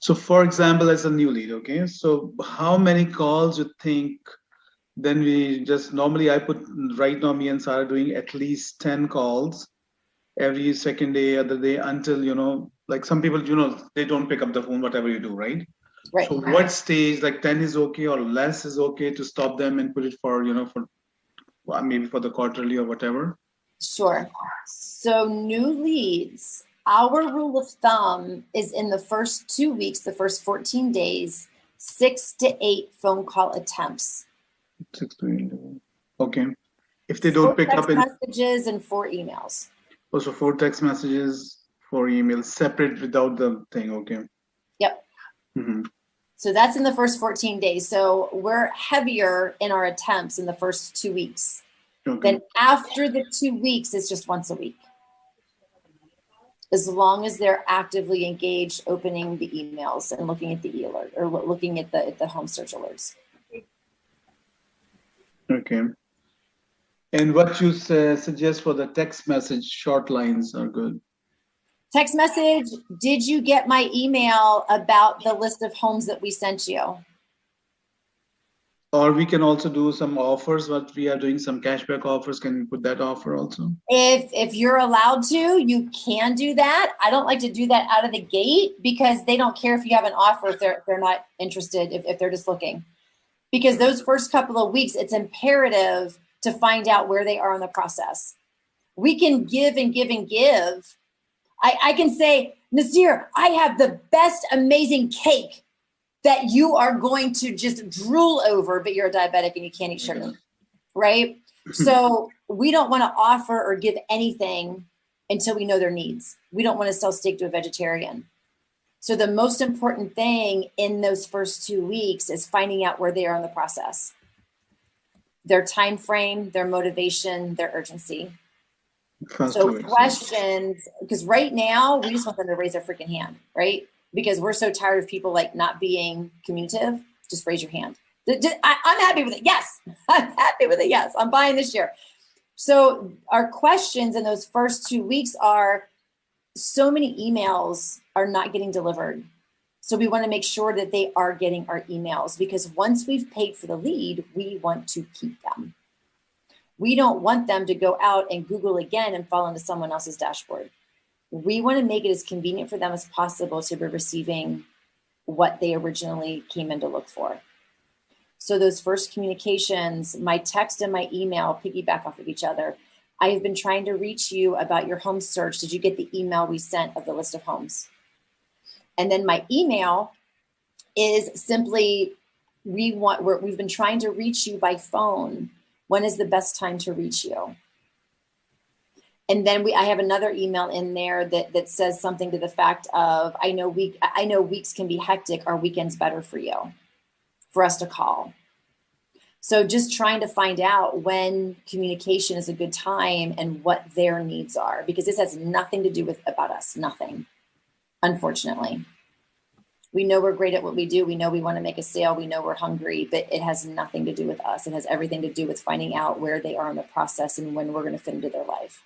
So for example, as a new lead, okay, so how many calls you think then we just normally I put right now me and Sarah doing at least 10 calls every second day, other day until, like some people, they don't pick up the phone, whatever you do, right? Right. So what stage, like 10 is okay or less is okay to stop them and put it for, maybe for the quarterly or whatever? Sure. So new leads, our rule of thumb is in the first 2 weeks, the first 14 days, 6 to 8 phone call attempts. 6 to 8. Okay. If they don't 4 pick up text in, messages and 4 emails. also 4 text messages, 4 emails, separate without the thing, okay. Yep. Mm-hmm. So that's in the first 14 days. So we're heavier in our attempts in the first 2 weeks. Okay. Then after the 2 weeks, it's just once a week. As long as they're actively engaged, opening the emails and looking at the alert or looking at the home search alerts. Okay. And what you suggest for the text message, short lines are good. Text message, did you get my email about the list of homes that we sent you? Or we can also do some offers, what we are doing some cashback offers. Can we put that offer also? If you're allowed to, you can do that. I don't like to do that out of the gate because they don't care if you have an offer if they're not interested, if they're just looking. Because those first couple of weeks, it's imperative to find out where they are in the process. We can give and give and give. I can say, Nasir, I have the best amazing cake that you are going to just drool over, but you're a diabetic and you can't eat sugar, right? So we don't want to offer or give anything until we know their needs. We don't want to sell steak to a vegetarian. So the most important thing in those first 2 weeks is finding out where they are in the process, their time frame, their motivation, their urgency. So questions, because right now we just want them to raise their freaking hand, right? Because we're so tired of people like not being communicative. Just raise your hand. I'm happy with it. Yes, I'm happy with it. Yes, I'm buying this year. So our questions in those first 2 weeks are, so many emails are not getting delivered. So we want to make sure that they are getting our emails, because once we've paid for the lead, we want to keep them. We don't want them to go out and Google again and fall into someone else's dashboard. We want to make it as convenient for them as possible to be receiving what they originally came in to look for. So those first communications, my text and my email piggyback off of each other. I have been trying to reach you about your home search. Did you get the email we sent of the list of homes? And then my email is simply, we've been trying to reach you by phone. When is the best time to reach you? And then I have another email in there that says something to the fact of, I know weeks can be hectic. Are weekends better for you, for us to call? So just trying to find out when communication is a good time and what their needs are, because this has nothing to do about us, nothing, unfortunately. We know we're great at what we do. We know we want to make a sale. We know we're hungry, but it has nothing to do with us. It has everything to do with finding out where they are in the process and when we're going to fit into their life.